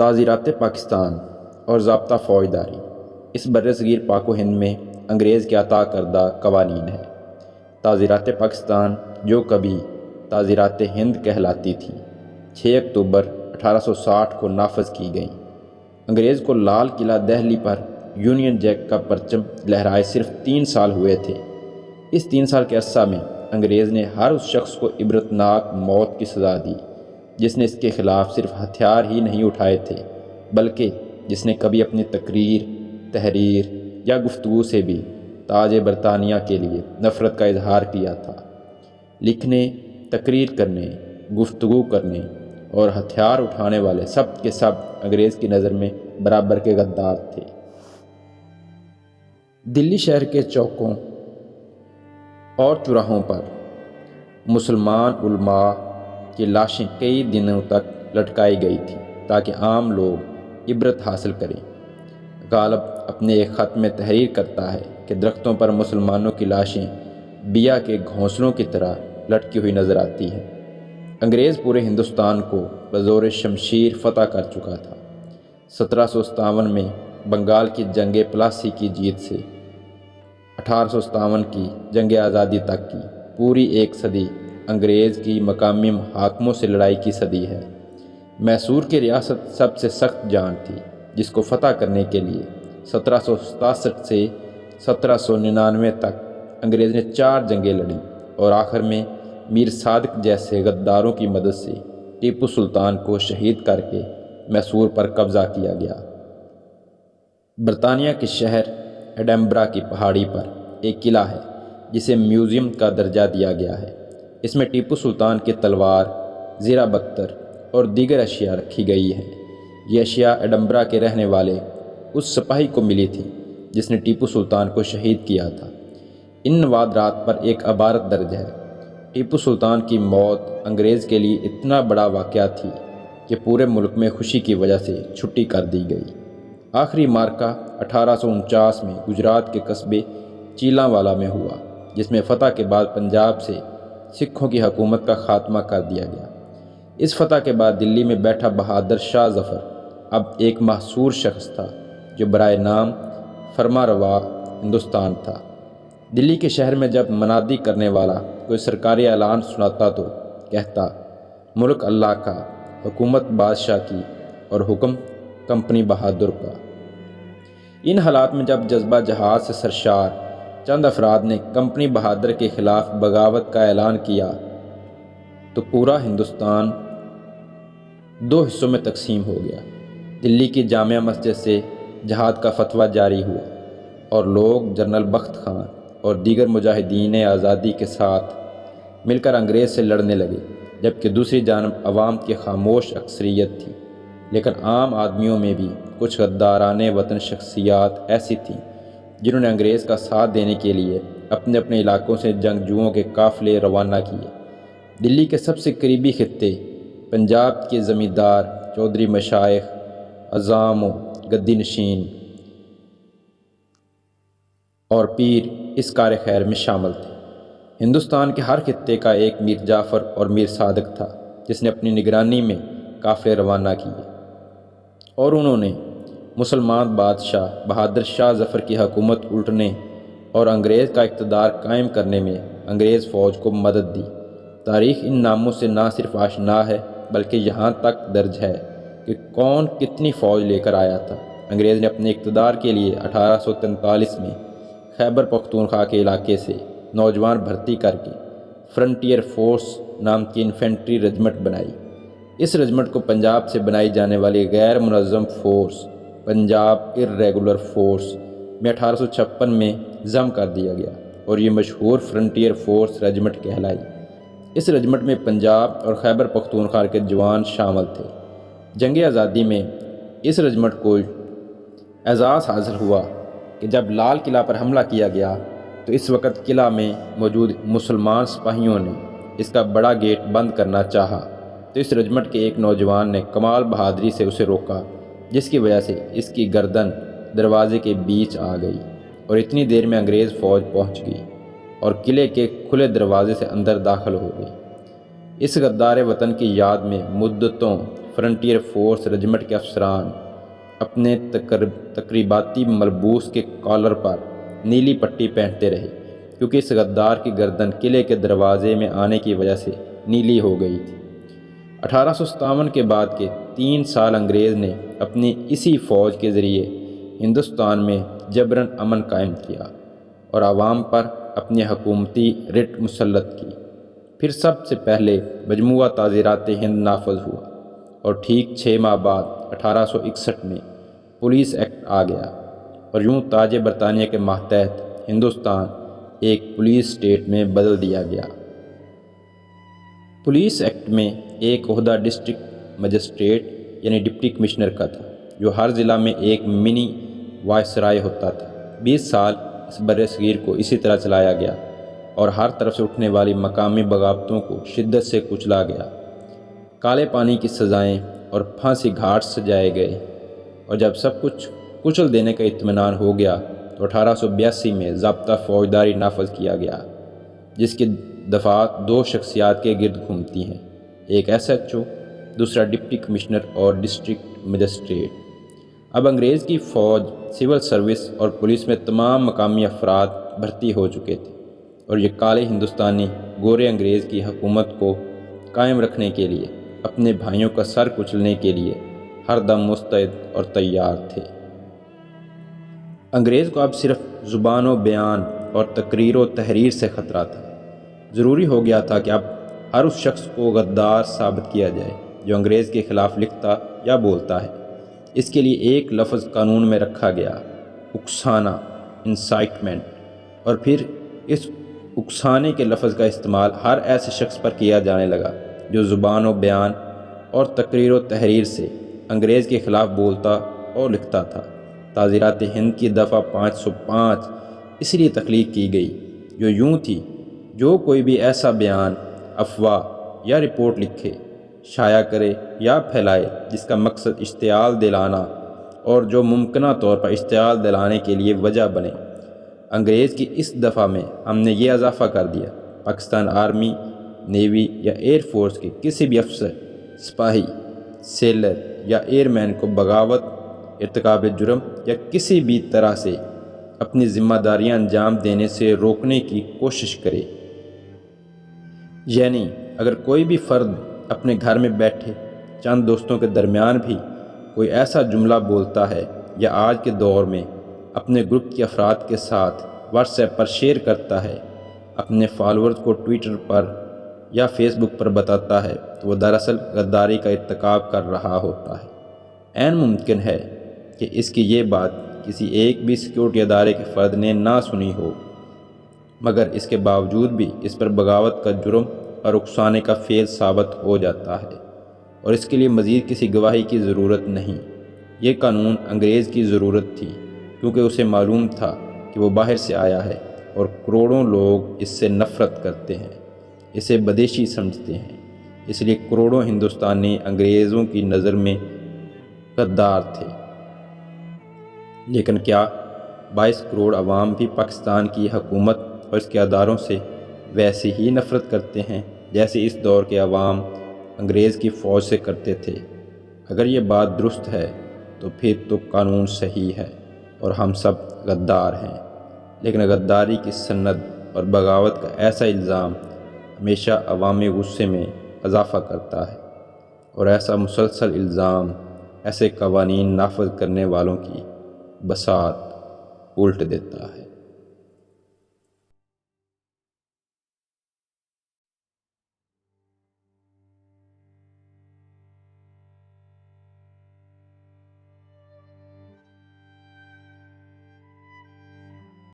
تعزیرات پاکستان اور ضابطہ فوجداری اس برصغیر پاک و ہند میں انگریز کے عطا کردہ قوانین ہے۔ تعزیرات پاکستان جو کبھی تعزیرات ہند کہلاتی تھیں 6 اکتوبر 1860 کو نافذ کی گئیں۔ انگریز کو لال قلعہ دہلی پر یونین جیک کا پرچم لہرائے صرف 3 سال ہوئے تھے۔ اس 3 سال کے عرصہ میں انگریز نے ہر اس شخص کو عبرتناک موت کی سزا دی جس نے اس کے خلاف صرف ہتھیار ہی نہیں اٹھائے تھے بلکہ جس نے کبھی اپنی تقریر، تحریر یا گفتگو سے بھی تاج برطانیہ کے لیے نفرت کا اظہار کیا تھا۔ لکھنے، تقریر کرنے، گفتگو کرنے اور ہتھیار اٹھانے والے سب کے سب انگریز کی نظر میں برابر کے غدار تھے۔ دلی شہر کے چوکوں اور چوراہوں پر مسلمان علماء کی لاشیں کئی دنوں تک لٹکائی گئی تھیں تاکہ عام لوگ عبرت حاصل کریں۔ غالب اپنے ایک خط میں تحریر کرتا ہے کہ درختوں پر مسلمانوں کی لاشیں بیا کے گھونسلوں کی طرح لٹکی ہوئی نظر آتی ہیں۔ انگریز پورے ہندوستان کو بزور شمشیر فتح کر چکا تھا۔ 1757 میں بنگال کی جنگ پلاسی کی جیت سے 1857 کی جنگ آزادی تک کی پوری ایک صدی انگریز کی مقامی حاکموں سے لڑائی کی صدی ہے۔ میسور کی ریاست سب سے سخت جان تھی جس کو فتح کرنے کے لیے 1767 سے 1799 تک انگریز نے 4 جنگیں لڑیں اور آخر میں میر صادق جیسے غداروں کی مدد سے ٹیپو سلطان کو شہید کر کے میسور پر قبضہ کیا گیا۔ برطانیہ کے شہر ایڈنبرا کی پہاڑی پر ایک قلعہ ہے جسے میوزیم کا درجہ دیا گیا ہے۔ اس میں ٹیپو سلطان کی تلوار، زیرہ بختر اور دیگر اشیاء رکھی گئی ہیں۔ یہ اشیاء ایڈنبرا کے رہنے والے اس سپاہی کو ملی تھی جس نے ٹیپو سلطان کو شہید کیا تھا۔ ان نوادرات پر ایک عبارت درج ہے: ٹیپو سلطان کی موت انگریز کے لیے اتنا بڑا واقعہ تھی کہ پورے ملک میں خوشی کی وجہ سے چھٹی کر دی گئی۔ آخری مارکہ 1849 میں گجرات کے قصبے چیلاں والا میں ہوا جس میں فتح کے بعد پنجاب سے سکھوں کی حکومت کا خاتمہ کر دیا گیا۔ اس فتح کے بعد دلی میں بیٹھا بہادر شاہ ظفر اب ایک محصور شخص تھا جو برائے نام فرما روا ہندوستان تھا۔ دلی کے شہر میں جب منادی کرنے والا کوئی سرکاری اعلان سناتا تو کہتا: ملک اللہ کا، حکومت بادشاہ کی اور حکم کمپنی بہادر کا۔ ان حالات میں جب جذبہ جہاد سے سرشار چند افراد نے کمپنی بہادر کے خلاف بغاوت کا اعلان کیا تو پورا ہندوستان 2 حصوں میں تقسیم ہو گیا۔ دلی کی جامع مسجد سے جہاد کا فتویٰ جاری ہوا اور لوگ جنرل بخت خان اور دیگر مجاہدین آزادی کے ساتھ مل کر انگریز سے لڑنے لگے، جبکہ دوسری جانب عوام کی خاموش اکثریت تھی۔ لیکن عام آدمیوں میں بھی کچھ غدارانِ وطن شخصیات ایسی تھیں جنہوں نے انگریز کا ساتھ دینے کے لیے اپنے اپنے علاقوں سے جنگجوؤں کے قافلے روانہ کیے۔ دلی کے سب سے قریبی خطے پنجاب کے زمیندار، چودھری مشائخ، عظام و گدی نشین اور پیر اس کار خیر میں شامل تھے۔ ہندوستان کے ہر خطے کا ایک میر جعفر اور میر صادق تھا جس نے اپنی نگرانی میں قافلے روانہ کیے، اور انہوں نے مسلمان بادشاہ بہادر شاہ ظفر کی حکومت الٹنے اور انگریز کا اقتدار قائم کرنے میں انگریز فوج کو مدد دی۔ تاریخ ان ناموں سے نہ صرف آشنا ہے بلکہ یہاں تک درج ہے کہ کون کتنی فوج لے کر آیا تھا۔ انگریز نے اپنے اقتدار کے لیے 1843 میں خیبر پختونخوا کے علاقے سے نوجوان بھرتی کر کے فرنٹیئر فورس نام کی انفینٹری رجمنٹ بنائی۔ اس رجمنٹ کو پنجاب سے بنائی جانے والی غیر منظم فورس پنجاب ارریگولر فورس میں 1856 میں ضم کر دیا گیا اور یہ مشہور فرنٹیئر فورس رجمنٹ کہلائی۔ اس رجمنٹ میں پنجاب اور خیبر پختونخوا کے جوان شامل تھے۔ جنگ آزادی میں اس رجمنٹ کو اعزاز حاصل ہوا کہ جب لال قلعہ پر حملہ کیا گیا تو اس وقت قلعہ میں موجود مسلمان سپاہیوں نے اس کا بڑا گیٹ بند کرنا چاہا تو اس رجمنٹ کے ایک نوجوان نے کمال بہادری سے اسے روکا، جس کی وجہ سے اس کی گردن دروازے کے بیچ آ گئی اور اتنی دیر میں انگریز فوج پہنچ گئی اور قلعے کے کھلے دروازے سے اندر داخل ہو گئی۔ اس غدار وطن کی یاد میں مدتوں فرنٹیئر فورس رجمنٹ کے افسران اپنے تقریباتی ملبوس کے کالر پر نیلی پٹی پہنتے رہے، کیونکہ اس غدار کی گردن قلعے کے دروازے میں آنے کی وجہ سے نیلی ہو گئی تھی۔ 1857 کے بعد کے 3 سال انگریز نے اپنی اسی فوج کے ذریعے ہندوستان میں جبراً امن قائم کیا اور عوام پر اپنی حکومتی رٹ مسلط کی۔ پھر سب سے پہلے مجموعہ تعزیرات ہند نافذ ہوا اور ٹھیک 6 ماہ بعد 1861 میں پولیس ایکٹ آ گیا، اور یوں تاج برطانیہ کے ماتحت ہندوستان ایک پولیس اسٹیٹ میں بدل دیا گیا۔ پولیس ایکٹ میں ایک عہدہ ڈسٹرکٹ مجسٹریٹ یعنی ڈپٹی کمشنر کا تھا، جو ہر ضلع میں ایک منی وائسرائے ہوتا تھا۔ 20 سال اس برصغیر کو اسی طرح چلایا گیا اور ہر طرف سے اٹھنے والی مقامی بغاوتوں کو شدت سے کچلا گیا۔ کالے پانی کی سزائیں اور پھانسی گھاٹ سجائے گئے، اور جب سب کچھ کچل دینے کا اطمینان ہو گیا تو 1882 میں ضابطہ فوجداری نافذ کیا گیا، جس کی دفعات 2 شخصیات کے گرد گھومتی ہیں، ایک SHO، دوسرا ڈپٹی کمشنر اور ڈسٹرکٹ مجسٹریٹ۔ اب انگریز کی فوج، سول سروس اور پولیس میں تمام مقامی افراد بھرتی ہو چکے تھے، اور یہ کالے ہندوستانی گورے انگریز کی حکومت کو قائم رکھنے کے لیے، اپنے بھائیوں کا سر کچلنے کے لیے ہر دم مستعد اور تیار تھے۔ انگریز کو اب صرف زبان و بیان اور تقریر و تحریر سے خطرہ تھا۔ ضروری ہو گیا تھا کہ اب ہر اس شخص کو غدار ثابت کیا جائے جو انگریز کے خلاف لکھتا یا بولتا ہے۔ اس کے لیے ایک لفظ قانون میں رکھا گیا، اکسانا، انسائٹمنٹ، اور پھر اس اکسانے کے لفظ کا استعمال ہر ایسے شخص پر کیا جانے لگا جو زبان و بیان اور تقریر و تحریر سے انگریز کے خلاف بولتا اور لکھتا تھا۔ تعزیرات ہند کی دفعہ 505 اس لیے تخلیق کی گئی، جو یوں تھی: جو کوئی بھی ایسا بیان، افواہ یا رپورٹ لکھے، شائع کرے یا پھیلائے جس کا مقصد اشتعال دلانا اور جو ممکنہ طور پر اشتعال دلانے کے لیے وجہ بنے۔ انگریز کی اس دفعہ میں ہم نے یہ اضافہ کر دیا: پاکستان آرمی، نیوی یا ایئر فورس کے کسی بھی افسر، سپاہی، سیلر یا ایئر مین کو بغاوت، ارتکاب جرم یا کسی بھی طرح سے اپنی ذمہ داریاں انجام دینے سے روکنے کی کوشش کرے۔ یعنی اگر کوئی بھی فرد اپنے گھر میں بیٹھے چند دوستوں کے درمیان بھی کوئی ایسا جملہ بولتا ہے یا آج کے دور میں اپنے گروپ کے افراد کے ساتھ واٹس ایپ پر شیئر کرتا ہے، اپنے فالورز کو ٹویٹر پر یا فیس بک پر بتاتا ہے، تو وہ دراصل غداری کا ارتکاب کر رہا ہوتا ہے۔ عین ممکن ہے کہ اس کی یہ بات کسی ایک بھی سیکورٹی ادارے کے فرد نے نہ سنی ہو، مگر اس کے باوجود بھی اس پر بغاوت کا جرم اور اکسانے کا فعل ثابت ہو جاتا ہے، اور اس کے لیے مزید کسی گواہی کی ضرورت نہیں۔ یہ قانون انگریز کی ضرورت تھی، کیونکہ اسے معلوم تھا کہ وہ باہر سے آیا ہے اور کروڑوں لوگ اس سے نفرت کرتے ہیں، اسے بدیشی سمجھتے ہیں۔ اس لیے کروڑوں ہندوستانی انگریزوں کی نظر میں غدار تھے۔ لیکن کیا 22 کروڑ عوام بھی پاکستان کی حکومت اور اس کے اداروں سے ویسے ہی نفرت کرتے ہیں جیسے اس دور کے عوام انگریز کی فوج سے کرتے تھے؟ اگر یہ بات درست ہے تو پھر تو قانون صحیح ہے اور ہم سب غدار ہیں، لیکن غداری کی سند اور بغاوت کا ایسا الزام ہمیشہ عوامی غصے میں اضافہ کرتا ہے، اور ایسا مسلسل الزام ایسے قوانین نافذ کرنے والوں کی بساط الٹ دیتا ہے۔